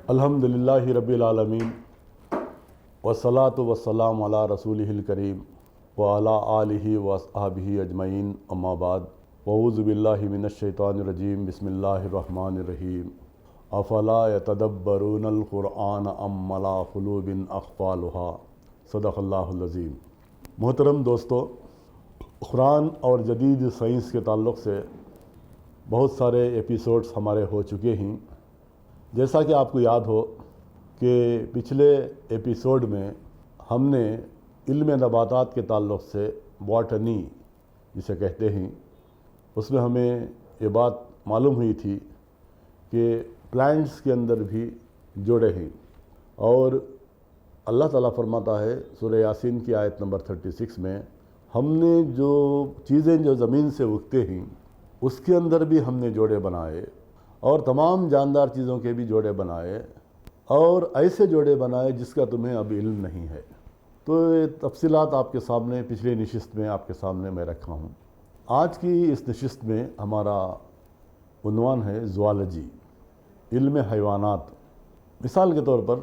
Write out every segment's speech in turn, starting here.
الحمدللہ رب العالمین والصلاة والسلام علی رسولہ الکریم وعلی آلہ واصحابہ اجمعین، اما بعد، اعوذ باللہ من الشیطان الرجیم، بسم اللہ الرحمن الرحیم۔ افلا یتدبرون القرآن ام علی قلوب اقفالھا، صدق اللہ العظیم۔ محترم دوستو، قرآن اور جدید سائنس کے تعلق سے بہت سارے ایپیسوڈز ہمارے ہو چکے ہیں۔ جیسا کہ آپ کو یاد ہو کہ پچھلے ایپیسوڈ میں ہم نے علم نباتات کے تعلق سے باٹنی جسے کہتے ہیں، اس میں ہمیں یہ بات معلوم ہوئی تھی کہ پلانٹس کے اندر بھی جوڑے ہیں، اور اللہ تعالیٰ فرماتا ہے سورہ یاسین کی آیت نمبر 36 میں، ہم نے جو چیزیں جو زمین سے اگتے ہیں اس کے اندر بھی ہم نے جوڑے بنائے، اور تمام جاندار چیزوں کے بھی جوڑے بنائے، اور ایسے جوڑے بنائے جس کا تمہیں اب علم نہیں ہے۔ تو یہ تفصیلات آپ کے سامنے پچھلی نشست میں آپ کے سامنے میں رکھا ہوں۔ آج کی اس نشست میں ہمارا عنوان ہے زوالوجی، علم حیوانات۔ مثال کے طور پر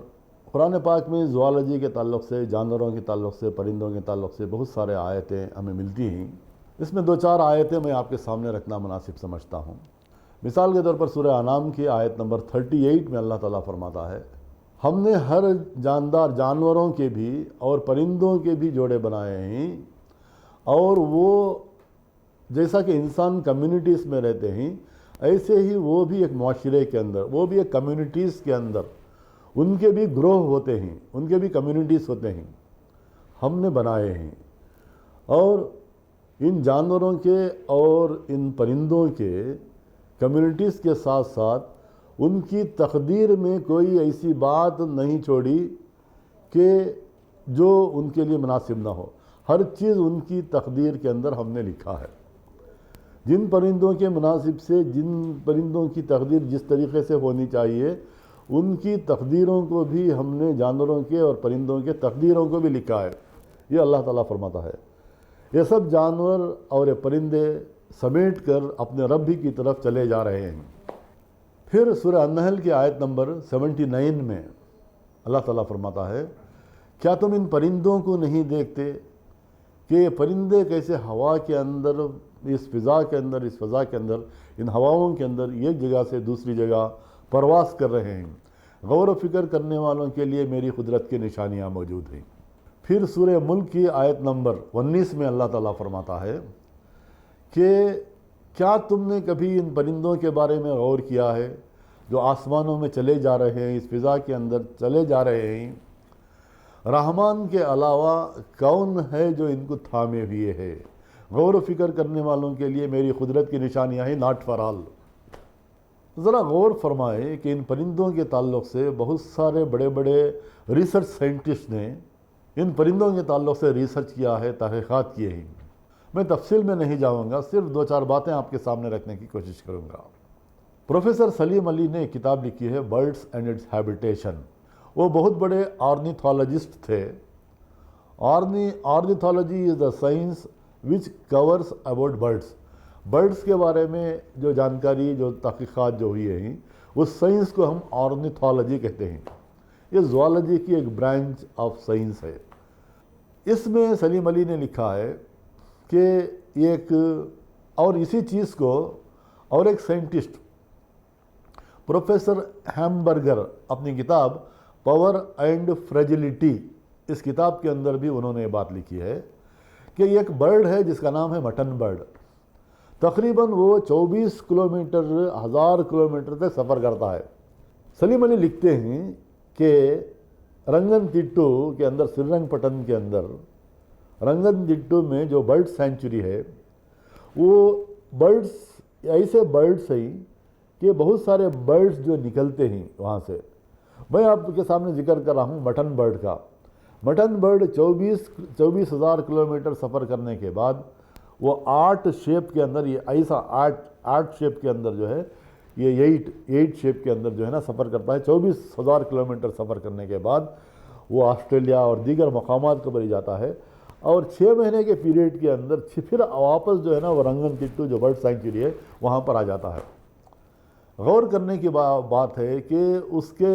قرآن پاک میں زوالوجی کے تعلق سے، جانوروں کے تعلق سے، پرندوں کے تعلق سے بہت سارے آیتیں ہمیں ملتی ہیں۔ اس میں 2-4 آیتیں میں آپ کے سامنے رکھنا مناسب سمجھتا ہوں۔ مثال کے طور پر سورہ انعام کی آیت نمبر 38 میں اللہ تعالیٰ فرماتا ہے، ہم نے ہر جاندار جانوروں کے بھی اور پرندوں کے بھی جوڑے بنائے ہیں، اور وہ جیسا کہ انسان کمیونٹیز میں رہتے ہیں، ایسے ہی وہ بھی ایک معاشرے کے اندر، وہ بھی ایک کمیونٹیز کے اندر، ان کے بھی گروہ ہوتے ہیں، ان کے بھی کمیونٹیز ہوتے ہیں، ہم نے بنائے ہیں۔ اور ان جانوروں کے اور ان پرندوں کے کمیونٹیز کے ساتھ ساتھ ان کی تقدیر میں کوئی ایسی بات نہیں چھوڑی کہ جو ان کے لیے مناسب نہ ہو۔ ہر چیز ان کی تقدیر کے اندر ہم نے لکھا ہے۔ جن پرندوں کے مناسب سے، جن پرندوں کی تقدیر جس طریقے سے ہونی چاہیے، ان کی تقدیروں کو بھی ہم نے جانوروں کے اور پرندوں کے تقدیروں کو بھی لکھا ہے۔ یہ اللہ تعالیٰ فرماتا ہے۔ یہ سب جانور اور یہ پرندے سمیٹ کر اپنے رب ہی کی طرف چلے جا رہے ہیں۔ پھر سورہ النحل کی آیت نمبر 79 میں اللہ تعالیٰ فرماتا ہے، کیا تم ان پرندوں کو نہیں دیکھتے کہ یہ پرندے کیسے ہوا کے اندر، اس فضا کے اندر، ان ہواؤں کے اندر ایک جگہ سے دوسری جگہ پرواز کر رہے ہیں۔ غور و فکر کرنے والوں کے لیے میری قدرت کی نشانیاں موجود ہیں۔ پھر سورہ ملک کی آیت نمبر 19 میں اللہ تعالیٰ فرماتا ہے کہ کیا تم نے کبھی ان پرندوں کے بارے میں غور کیا ہے جو آسمانوں میں چلے جا رہے ہیں، اس فضا کے اندر چلے جا رہے ہیں؟ رحمان کے علاوہ کون ہے جو ان کو تھامے ہوئے ہے؟ غور و فکر کرنے والوں کے لیے میری قدرت کی نشانیاں ہیں، ناٹ فار آل۔ ذرا غور فرمائے کہ ان پرندوں کے تعلق سے بہت سارے بڑے بڑے ریسرچ سائنٹسٹ نے ان پرندوں کے تعلق سے ریسرچ کیا ہے، تحقیقات کیے ہیں۔ میں تفصیل میں نہیں جاؤں گا، صرف 2-4 باتیں آپ کے سامنے رکھنے کی کوشش کروں گا۔ پروفیسر سلیم علی نے ایک کتاب لکھی ہے، برڈس اینڈ اٹس ہیبیٹیشن۔ وہ بہت بڑے آرنیتھولوجسٹ تھے۔ Ornithology is the science which course about birds کے بارے میں جو جانکاری، جو تحقیقات جو ہوئی ہیں، اس سائنس کو ہم آرنیتھولوجی کہتے ہیں۔ یہ زوالوجی کی ایک برانچ آف سائنس ہے۔ اس میں سلیم علی نے لکھا ہے کہ ایک اور اسی چیز کو اور ایک سائنٹسٹ پروفیسر ہیمبرگر اپنی کتاب پاور اینڈ فریجلٹی، اس کتاب کے اندر بھی انہوں نے یہ بات لکھی ہے کہ ایک برڈ ہے جس کا نام ہے مٹن برڈ۔ تقریباً وہ 24 کلومیٹر، 1000 کلومیٹر تک سفر کرتا ہے۔ سلیم علی لکھتے ہیں کہ رنگن تٹو کے اندر، سرنگ پٹن کے اندر، رنگن تٹو میں جو برڈ سینچری ہے، وہ برڈز ایسے برڈز ہیں کہ بہت سارے برڈز جو نکلتے ہیں وہاں سے۔ میں آپ کے سامنے ذکر کر رہا ہوں مٹن برڈ کا۔ مٹن برڈ 24,000 کلومیٹر سفر کرنے کے بعد وہ 8 شیپ کے اندر، یہ ایسا 8 شیپ کے اندر جو ہے، یہ 8 شیپ کے اندر جو ہے نا سفر کرتا ہے۔ 24,000 کلومیٹر سفر کرنے کے بعد وہ آسٹریلیا اور دیگر مقامات پر جاتا ہے، اور 6 مہینے کے پیریڈ کے اندر پھر واپس جو ہے نا وہ رنگن تٹو جو برڈ سینچری ہے وہاں پر آ جاتا ہے۔ غور کرنے کی بات ہے کہ اس کے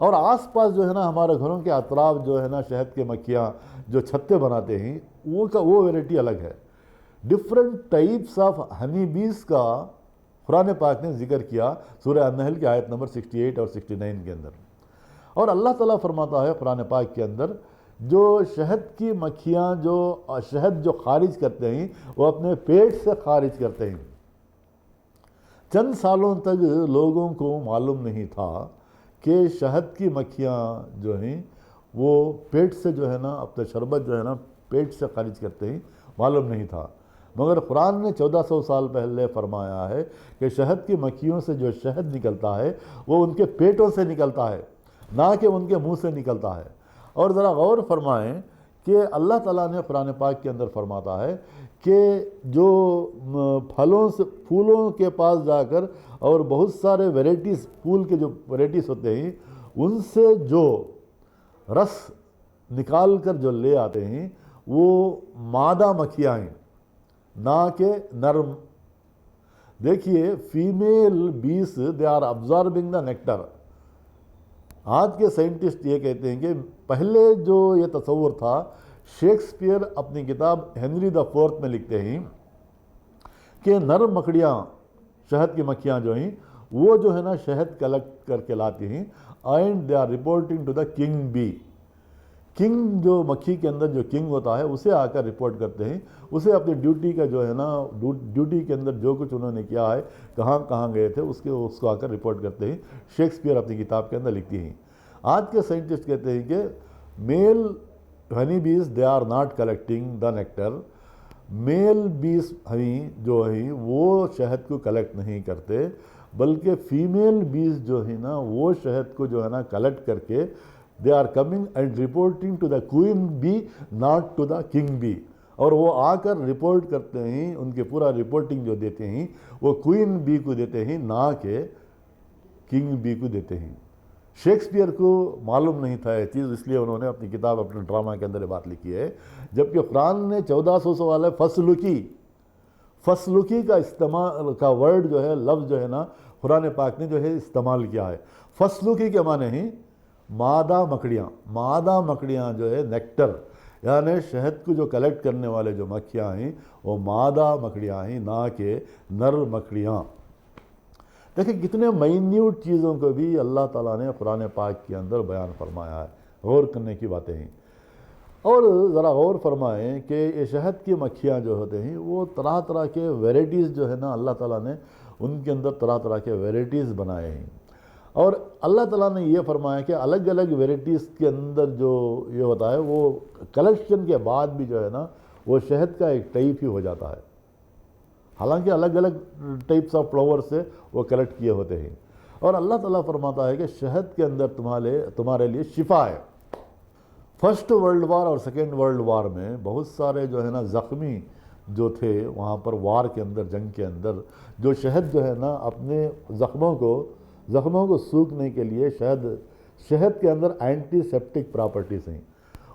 اور آس پاس جو ہے نا ہمارے گھروں کے اطراف جو ہے نا شہد کے مکھیاں جو چھتے بناتے ہیں وہ ویرائٹی الگ ہے. ڈفرینٹ ٹائپس آف ہنی بیز کا قرآن پاک نے ذکر کیا سورہ النحل کی آیت نمبر 68 اور 69 کے اندر. اور اللہ تعالیٰ فرماتا ہے قرآن پاک کے اندر جو شہد کی مکھیاں جو شہد جو خارج کرتے ہیں وہ اپنے پیٹ سے خارج کرتے ہیں. چند سالوں تک لوگوں کو معلوم نہیں تھا کہ شہد کی مکھیاں جو ہیں وہ پیٹ سے جو ہے نا اپنا شربت جو ہے نا پیٹ سے خارج کرتے ہیں، معلوم نہیں تھا. مگر قرآن نے 1400 سال پہلے فرمایا ہے کہ شہد کی مکھیوں سے جو شہد نکلتا ہے وہ ان کے پیٹوں سے نکلتا ہے، نہ کہ ان کے منہ سے نکلتا ہے. اور ذرا غور فرمائیں کہ اللہ تعالیٰ نے قرآن پاک کے اندر فرماتا ہے کہ جو پھلوں سے پھولوں کے پاس جا کر اور بہت سارے ویرائٹیز پھول کے جو ویرائٹیز ہوتے ہیں ان سے جو رس نکال کر جو لے آتے ہیں وہ مادہ مکھیاں ہیں، نہ کہ نرم. دیکھیے female bees they are absorbing the nectar. آج کے سائنٹسٹ یہ کہتے ہیں کہ پہلے جو یہ تصور تھا، شیکسپیئر اپنی کتاب ہنری دا فورتھ میں لکھتے ہیں کہ نرم مکڑیاں شہد کی مکھیاں جو ہیں وہ جو ہے نا شہد کلیکٹ کر کے لاتی ہیں and they are reporting to the king bee. King جو مکھی کے اندر جو کنگ ہوتا ہے اسے آ کر رپورٹ کرتے ہیں، اسے اپنی ڈیوٹی کا جو ہے نا ڈیوٹی کے اندر جو کچھ انہوں نے کیا ہے کہاں کہاں گئے تھے اس کو آ کر رپورٹ کرتے ہیں. شیکسپیئر اپنی کتاب کے اندر لکھتی ہیں. آج کے سائنٹسٹ کہتے ہیں کہ male honey bees they are not collecting the nectar. Male bees honey جو ہیں وہ شہد کو کلیکٹ نہیں کرتے، بلکہ فیمیل بیز جو ہیں نا وہ شہد کو جو ہے نا کلیکٹ کر کے they are coming and reporting to the queen bee, not to the king bee. اور وہ آ کر رپورٹ کرتے ہیں، ان کے پورا رپورٹنگ جو دیتے ہیں وہ کوئن بی کو دیتے ہیں، نہ کہ کنگ بی کو دیتے ہیں. شیکسپیئر کو معلوم نہیں تھا یہ چیز، اس لیے انہوں نے اپنی کتاب اپنے ڈرامہ کے اندر یہ بات لکھی ہے. جبکہ قرآن نے 1400 سوال ہے فسلکی کا استعمال کا ورڈ جو ہے لفظ جو ہے نا قرآن پاک نے جو ہے استعمال کیا ہے. فسلکی کے معنی ہیں مادہ مکڑیاں جو ہے نیکٹر یعنی شہد کو جو کلیکٹ کرنے والے جو مکھیاں ہیں وہ مادہ مکڑیاں ہیں، نہ کہ نر مکڑیاں. دیکھیں کتنے مائنیوٹ چیزوں کو بھی اللہ تعالیٰ نے قرآن پاک کے اندر بیان فرمایا ہے، غور کرنے کی باتیں ہیں. اور ذرا غور فرمائیں کہ یہ شہد کی مکھیاں جو ہوتے ہیں وہ طرح طرح کے ویرائٹیز جو ہے نا اللہ تعالیٰ نے ان کے اندر طرح طرح کے ویرائٹیز بنائے ہیں. اور اللہ تعالیٰ نے یہ فرمایا کہ الگ الگ ویرائٹیز کے اندر جو یہ ہوتا ہے وہ کلیکشن کے بعد بھی جو ہے نا وہ شہد کا ایک ٹائپ ہی ہو جاتا ہے، حالانکہ الگ الگ ٹائپس آف فلاور سے وہ کلیکٹ کیے ہوتے ہیں. اور اللہ تعالیٰ فرماتا ہے کہ شہد کے اندر تمہارے لیے شفا ہے. فرسٹ ورلڈ وار اور سیکنڈ ورلڈ وار میں بہت سارے جو ہے نا زخمی جو تھے وہاں پر وار کے اندر جنگ کے اندر جو شہد جو ہے نا اپنے زخموں کو سوکھنے کے لیے شہد کے اندر اینٹی سیپٹک پراپرٹیز ہیں.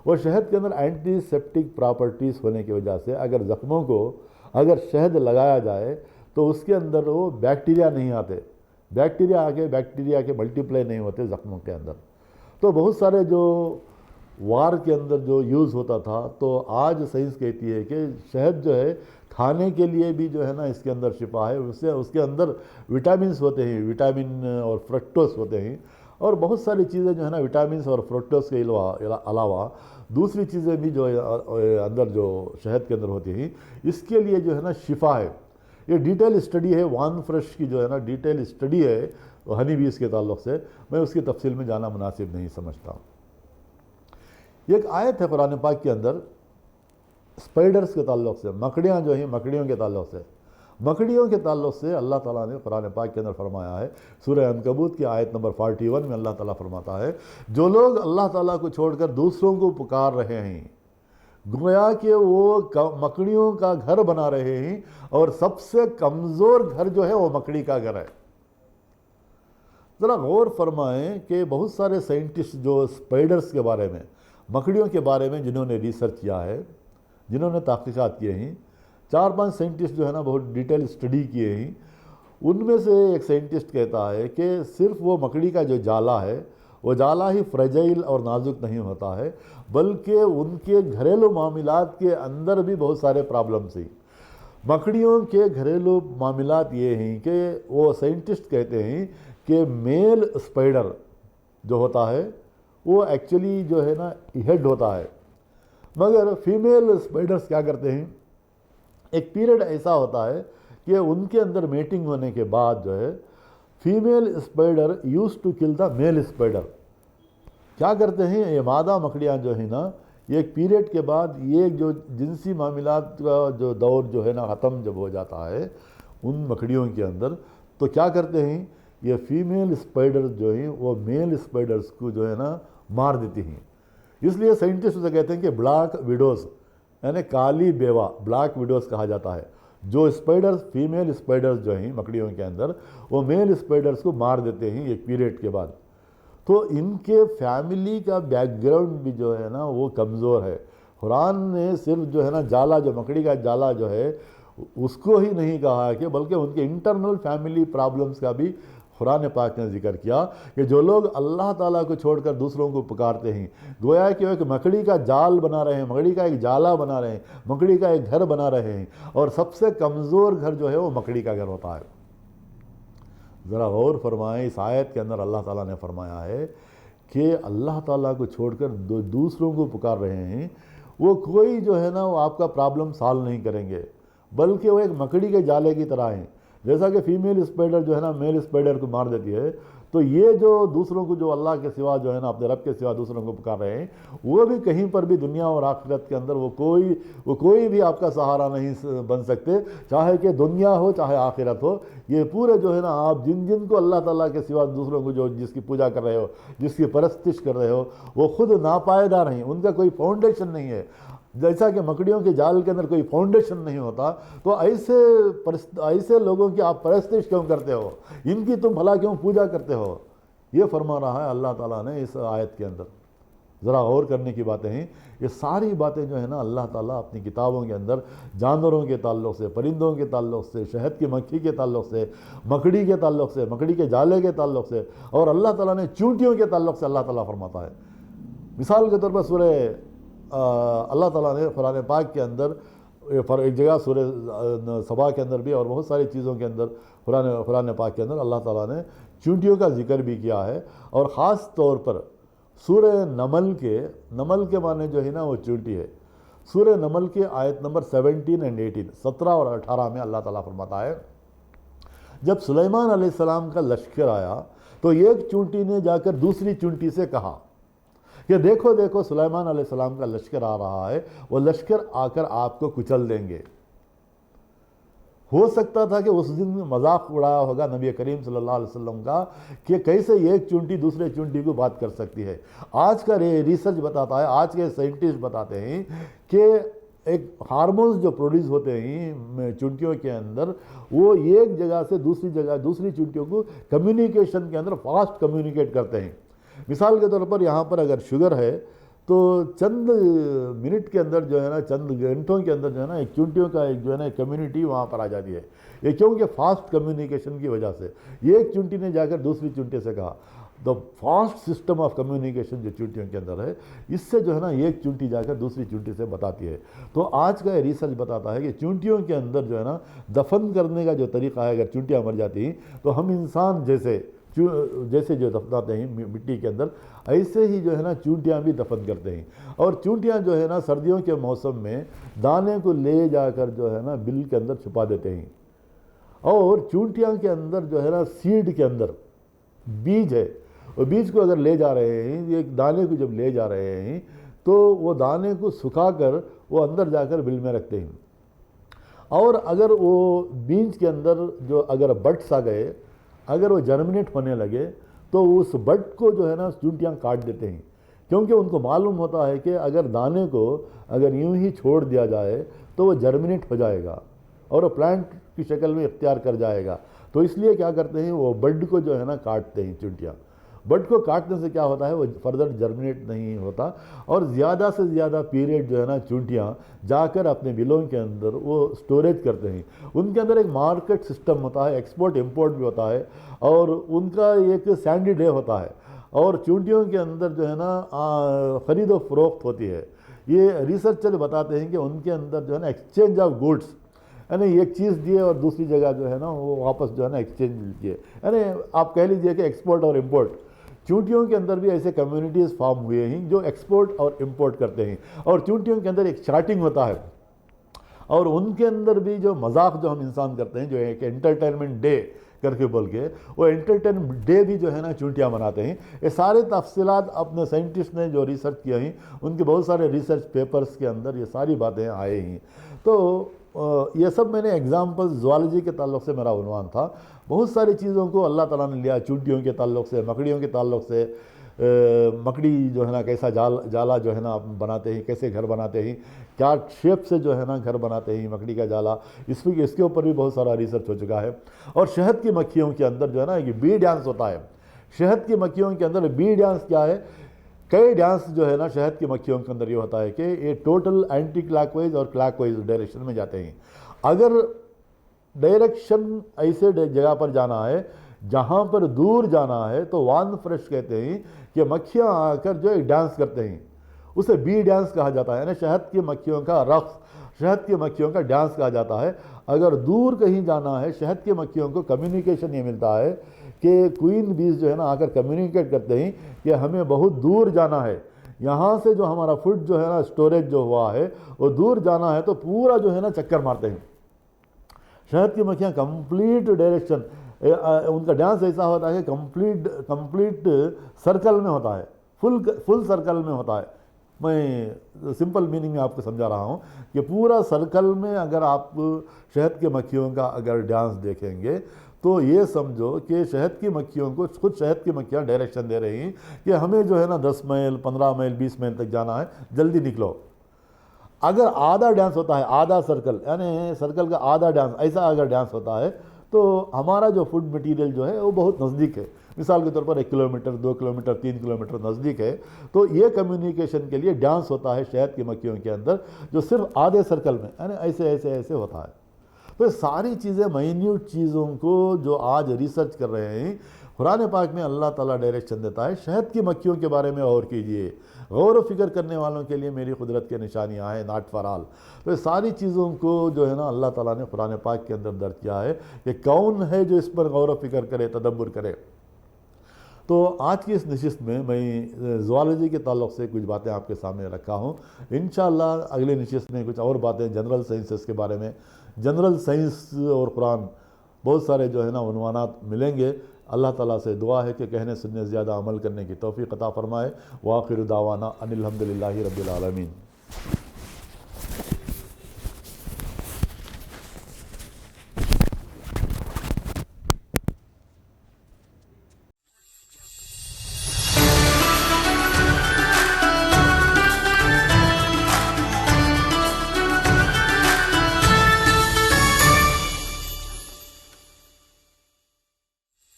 اور شہد کے اندر اینٹی سیپٹک پراپرٹیز ہونے کی وجہ سے اگر زخموں کو اگر شہد لگایا جائے تو اس کے اندر وہ بیکٹیریا نہیں آتے، بیکٹیریا کے ملٹیپلائی نہیں ہوتے زخموں کے اندر. تو بہت سارے جو وار کے اندر جو یوز ہوتا تھا، تو آج سائنس کہتی ہے کہ شہد جو ہے کھانے کے لیے بھی جو ہے نا اس کے اندر شفا ہے. اس کے اندر وٹامنس ہوتے ہیں، وٹامن اور فرکٹوز ہوتے ہیں، اور بہت ساری چیزیں جو ہے نا وٹامنس اور فرکٹوز کے علاوہ دوسری چیزیں بھی جو اندر جو شہد کے اندر ہوتی ہیں اس کے لیے جو ہے نا شفا ہے. یہ ڈیٹیل اسٹڈی ہے وان فریش کی جو ہے نا ڈیٹیل اسٹڈی ہے ہنی بیز کے تعلق سے، میں اس کی تفصیل میں جانا مناسب نہیں سمجھتا. یہ ایک آیت ہے قرآن پاک کے اندر اسپائڈرز کے تعلق سے، مکڑیاں جو ہیں مکڑیوں کے تعلق سے اللہ تعالیٰ نے قرآن پاک کے اندر فرمایا ہے. سورہ عنکبوت کی آیت نمبر 41 میں اللہ تعالیٰ فرماتا ہے جو لوگ اللہ تعالیٰ کو چھوڑ کر دوسروں کو پکار رہے ہیں گویا کہ وہ مکڑیوں کا گھر بنا رہے ہیں، اور سب سے کمزور گھر جو ہے وہ مکڑی کا گھر ہے. ذرا غور فرمائیں کہ بہت سارے سائنٹسٹ جو اسپائڈرز کے بارے میں مکڑیوں کے بارے میں جنہوں نے ریسرچ کیا ہے، جنہوں نے تحقیقات کیے ہیں، 4-5 سائنٹسٹ جو ہے نا بہت ڈیٹیل اسٹڈی کیے ہیں. ان میں سے ایک سائنٹسٹ کہتا ہے کہ صرف وہ مکڑی کا جو جالا ہے وہ جالا ہی فریجائل اور نازک نہیں ہوتا ہے، بلکہ ان کے گھریلو معاملات کے اندر بھی بہت سارے پرابلمس ہیں۔ مکڑیوں کے گھریلو معاملات یہ ہیں کہ وہ سائنٹسٹ کہتے ہیں کہ میل اسپائڈر جو ہوتا ہے وہ ایکچولی جو ہے نا ہیڈ ہوتا ہے، مگر فیمیل اسپائڈرس کیا کرتے ہیں، ایک پیریڈ ایسا ہوتا ہے کہ ان کے اندر میٹنگ ہونے کے بعد جو ہے female spider use to kill the mile spider. کیا کرتے ہیں یہ مادہ مکڑیاں جو ہیں نا، یہ ایک پیریڈ کے بعد یہ جو جنسی معاملات کا جو دور جو ہے نا ختم جب ہو جاتا ہے ان مکڑیوں کے اندر، تو کیا کرتے ہیں یہ فیمیل اسپائڈر جو ہیں وہ میل اسپائڈرس کو جو ہے نا مار دیتی ہیں۔ اس لیے سائنٹسٹ اسے کہتے ہیں کہ بلیک ویڈوز، یعنی کالی بیوہ، بلیک ویڈوز کہا جاتا ہے۔ جو اسپائڈرز، فیمیل اسپائڈرز جو ہیں مکڑیوں کے اندر، وہ میل اسپائڈرز کو مار دیتے ہیں ایک پیریڈ کے بعد۔ تو ان کے فیملی کا بیک گراؤنڈ بھی جو ہے نا وہ کمزور ہے۔ قرآن نے صرف جو ہے نا جالا، جو مکڑی کا جالا جو ہے اس کو ہی نہیں کہا کہ بلکہ ان کے انٹرنل فیملی پرابلمس کا بھی قرآن پاک نے ذکر کیا کہ جو لوگ اللہ تعالیٰ کو چھوڑ کر دوسروں کو پکارتے ہیں، گویا کہ وہ ایک مکڑی کا جال بنا رہے ہیں، مکڑی کا ایک جالا بنا رہے ہیں، مکڑی کا ایک گھر بنا رہے ہیں، اور سب سے کمزور گھر جو ہے وہ مکڑی کا گھر ہوتا ہے۔ ذرا غور فرمائیں، اس آیت کے اندر اللہ تعالیٰ نے فرمایا ہے کہ اللہ تعالیٰ کو چھوڑ کر دوسروں کو پکار رہے ہیں، وہ کوئی جو ہے نا وہ آپ کا پرابلم سالو نہیں کریں گے، بلکہ وہ ایک مکڑی کے جالے کی طرح ہیں۔ جیسا کہ فیمیل اسپائڈر جو ہے نا میل اسپائڈر کو مار دیتی ہے، تو یہ جو دوسروں کو، جو اللہ کے سوا جو ہے نا اپنے رب کے سوا دوسروں کو پکار رہے ہیں، وہ بھی کہیں پر بھی دنیا اور آخرت کے اندر وہ کوئی بھی آپ کا سہارا نہیں بن سکتے، چاہے کہ دنیا ہو چاہے آخرت ہو۔ یہ پورے جو ہے نا آپ جن کو اللہ تعالیٰ کے سوا دوسروں کو جس کی پوجا کر رہے ہو، جس کی پرستش کر رہے ہو، وہ خود ناپائیدار ہیں، ان کا کوئی فاؤنڈیشن نہیں ہے۔ جیسا کہ مکڑیوں کے جال کے اندر کوئی فاؤنڈیشن نہیں ہوتا، تو ایسے لوگوں کی آپ پرستش کیوں کرتے ہو، ان کی تم بھلا کیوں پوجا کرتے ہو؟ یہ فرما رہا ہے اللہ تعالیٰ نے اس آیت کے اندر۔ ذرا غور کرنے کی باتیں ہیں، یہ ساری باتیں جو ہے نا اللہ تعالیٰ اپنی کتابوں کے اندر جانوروں کے تعلق سے، پرندوں کے تعلق سے، شہد کی مکھی کے تعلق سے، مکڑی کے تعلق سے، مکڑی کے جالے کے تعلق سے، اور اللہ تعالیٰ نے چونٹیوں کے تعلق سے اللہ تعالیٰ فرماتا ہے۔ مثال کے طور پر سورہ اللہ تعالیٰ نے قرآن پاک کے اندر ایک جگہ سورہ سبا کے اندر بھی اور بہت ساری چیزوں کے اندر قرآن پاک کے اندر اللہ تعالیٰ نے چونٹیوں کا ذکر بھی کیا ہے، اور خاص طور پر سورہ نمل کے معنی جو ہے نا وہ چونٹی ہے۔ سورہ نمل کے آیت نمبر 17 اور 18، 17 اور 18 میں اللہ تعالیٰ فرماتا ہے، جب سلیمان علیہ السلام کا لشکر آیا تو ایک چونٹی نے جا کر دوسری چونٹی سے کہا کہ دیکھو دیکھو سلیمان علیہ السلام کا لشکر آ رہا ہے، وہ لشکر آ کر آپ کو کچل دیں گے۔ ہو سکتا تھا کہ اس دن مذاق اڑایا ہوگا نبی کریم صلی اللہ علیہ وسلم کا کہ کیسے ایک چونٹی دوسرے چونٹی کو بات کر سکتی ہے۔ آج کا ریسرچ بتاتا ہے، آج کے سائنٹسٹ بتاتے ہیں کہ ایک ہارمونز جو پروڈیوس ہوتے ہیں چونٹیوں کے اندر، وہ ایک جگہ سے دوسری جگہ دوسری چونٹیوں کو کمیونیکیشن کے اندر فاسٹ کمیونیکیٹ کرتے ہیں۔ مثال کے طور پر یہاں پر اگر شوگر ہے تو چند منٹ کے اندر جو ہے نا، چند گھنٹوں کے اندر جو ہے نا ایک چونٹیوں کا ایک جو ہے نا کمیونٹی وہاں پر آ جاتی ہے۔ یہ کیونکہ فاسٹ کمیونیکیشن کی وجہ سے ایک چونٹی نے جا کر دوسری چونٹی سے کہا، دا فاسٹ سسٹم آف کمیونیکیشن جو چونٹیوں کے اندر ہے، اس سے جو ہے نا ایک چونٹی جا کر دوسری چونٹی سے بتاتی ہے۔ تو آج کا یہ ریسرچ بتاتا ہے کہ چونٹیوں کے اندر جو ہے نا دفن کرنے کا جو طریقہ ہے، اگر چونٹیاں مر جاتی ہیں تو ہم انسان جیسے جو دفناتے ہیں مٹی کے اندر، ایسے ہی جو ہے نا چونٹیاں بھی دفن کرتے ہیں۔ اور چونٹیاں جو ہے نا سردیوں کے موسم میں دانے کو لے جا کر جو ہے نا بل کے اندر چھپا دیتے ہیں، اور چونٹیاں کے اندر جو ہے نا سیڈ کے اندر بیج ہے، اور بیج کو اگر لے جا رہے ہیں، ایک دانے کو جب لے جا رہے ہیں تو وہ دانے کو سکھا کر وہ اندر جا کر بل میں رکھتے ہیں، اور اگر وہ بیج کے اندر جو اگر بڈس آ گئے، اگر وہ جرمنیٹ ہونے لگے تو اس بڈ کو جو ہے نا چونٹیاں کاٹ دیتے ہیں، کیونکہ ان کو معلوم ہوتا ہے کہ اگر دانے کو اگر یوں ہی چھوڑ دیا جائے تو وہ جرمنیٹ ہو جائے گا اور وہ پلانٹ کی شکل میں اختیار کر جائے گا۔ تو اس لیے کیا کرتے ہیں، وہ بڈ کو جو ہے نا کاٹتے ہیں چونٹیاں۔ بڈ کو کاٹنے سے کیا ہوتا ہے، وہ فردر جرمنیٹ نہیں ہوتا، اور زیادہ سے زیادہ پیریڈ جو ہے نا چونٹیاں جا کر اپنے بلوں کے اندر وہ سٹوریج کرتے ہیں۔ ان کے اندر ایک مارکیٹ سسٹم ہوتا ہے، ایکسپورٹ امپورٹ بھی ہوتا ہے، اور ان کا ایک سینڈی ڈے ہوتا ہے۔ اور چونٹیوں کے اندر جو ہے نا خرید و فروخت ہوتی ہے. یہ ریسرچر بتاتے ہیں کہ ان کے اندر جو ہے نا ایکسچینج آف گوڈس، یعنی ایک چیز دیے اور دوسری جگہ جو ہے نا وہ واپس جو ہے نا ایکسچینج کیے، یعنی آپ کہہ لیجئے کہ ایکسپورٹ اور امپورٹ. چونٹیوں کے اندر بھی ایسے کمیونٹیز فارم ہوئے ہیں جو ایکسپورٹ اور امپورٹ کرتے ہیں، اور چونٹیوں کے اندر ایک چارٹنگ ہوتا ہے، اور ان کے اندر بھی جو مذاق جو ہم انسان کرتے ہیں، جو ایک انٹرٹینمنٹ ڈے کر کے بول کے، وہ انٹرٹینمنٹ ڈے بھی جو ہے نا چونٹیاں مناتے ہیں. یہ سارے تفصیلات اپنے سائنٹسٹ نے جو ریسرچ کیا ہیں ان کے بہت سارے ریسرچ پیپرز کے اندر یہ ساری باتیں آئے ہیں. تو یہ سب میں نے ایگزامپل زوالوجی کے تعلق سے میرا عنوان تھا. بہت ساری چیزوں کو اللہ تعالیٰ نے لیا، چونٹیوں کے تعلق سے، مکڑیوں کے تعلق سے. مکڑی جو ہے نا کیسا جالا جو ہے نا بناتے ہیں، کیسے گھر بناتے ہیں، کیا شیپ سے جو ہے نا گھر بناتے ہیں مکڑی کا جالا، اس کے اوپر بھی بہت سارا ریسرچ ہو چکا ہے. اور شہد کی مکھیوں کے اندر جو ہے نا یہ بی ڈانس ہوتا ہے. شہد کی مکھیوں کے اندر بی ڈانس کیا ہے؟ کئی ڈانس جو ہے نا شہد کی مکھیوں کے اندر یہ ہوتا ہے کہ یہ ٹوٹل اینٹی کلاک وائز اور کلاک وائز ڈائریکشن میں جاتے ہیں. اگر ڈائریکشن ایسے جگہ پر جانا ہے جہاں پر دور جانا ہے تو وان فرش کہتے ہیں کہ مکھیاں آ کر جو ڈانس کرتے ہیں، اسے بی ڈانس کہا جاتا ہے، یعنی شہد کی مکھیوں کا رقص، شہد کی مکھیوں کا ڈانس کہا جاتا ہے. اگر دور کہیں جانا ہے، شہد کی مکھیوں کو کمیونیکیشن یہ ملتا ہے کہ کوئن بیز جو ہے نا آ کر کمیونیکیٹ کرتے ہیں کہ ہمیں بہت دور جانا ہے، یہاں سے جو ہمارا فوڈ جو ہے نا اسٹوریج جو ہوا ہے وہ دور جانا ہے، تو پورا جو ہے نا چکر مارتے ہیں. شہد کی مکھیاں کمپلیٹ ڈائریکشن، ان کا ڈانس ایسا ہوتا ہے کہ کمپلیٹ سرکل میں ہوتا ہے، فل سرکل میں ہوتا ہے. میں سمپل میننگ میں آپ کو سمجھا رہا ہوں کہ پورا سرکل میں اگر آپ شہد کی مکھیوں کا اگر ڈانس دیکھیں گے تو یہ سمجھو کہ شہد کی مکھیوں کو خود شہد کی مکھیاں ڈائریکشن دے رہی ہیں کہ ہمیں جو ہے نا 10 میل 15 میل 20 میل تک جانا ہے، جلدی نکلو. اگر آدھا ڈانس ہوتا ہے، آدھا سرکل، یعنی سرکل کا آدھا ڈانس، ایسا اگر ڈانس ہوتا ہے تو ہمارا جو فوڈ مٹیریل جو ہے وہ بہت نزدیک ہے. مثال کے طور پر 1 کلومیٹر 2 کلومیٹر 3 کلومیٹر نزدیک ہے. تو یہ کمیونیکیشن کے لیے ڈانس ہوتا ہے شہد کی مکھیوں کے اندر، جو صرف آدھے سرکل میں، یعنی ایسے ہوتا ہے. تو یہ ساری چیزیں، مائنیوٹ چیزوں کو جو آج ریسرچ کر رہے ہیں، قرآن پاک میں اللہ تعالیٰ ڈائریکشن دیتا ہے. شہد کی مکھیوں کے بارے میں غور کیجئے. غور و فکر کرنے والوں کے لیے میری قدرت کے نشانیاں ہیں، ناٹ فار آل. تو یہ ساری چیزوں کو جو ہے نا اللہ تعالیٰ نے قرآن پاک کے اندر درج کیا ہے کہ کون ہے جو اس پر غور و فکر کرے، تدبر کرے. تو آج کی اس نشست میں زوالوجی کے تعلق سے کچھ باتیں آپ کے سامنے رکھا ہوں. انشاءاللہ اگلے نشست میں کچھ اور باتیں جنرل سائنسز کے بارے میں، جنرل سائنس اور قرآن، بہت سارے جو ہے نا عنوانات ملیں گے. اللہ تعالیٰ سے دعا ہے کہ کہنے سننے زیادہ عمل کرنے کی توفیق عطا فرمائے. وآخر دعوانا ان الحمدللہ رب العالمین.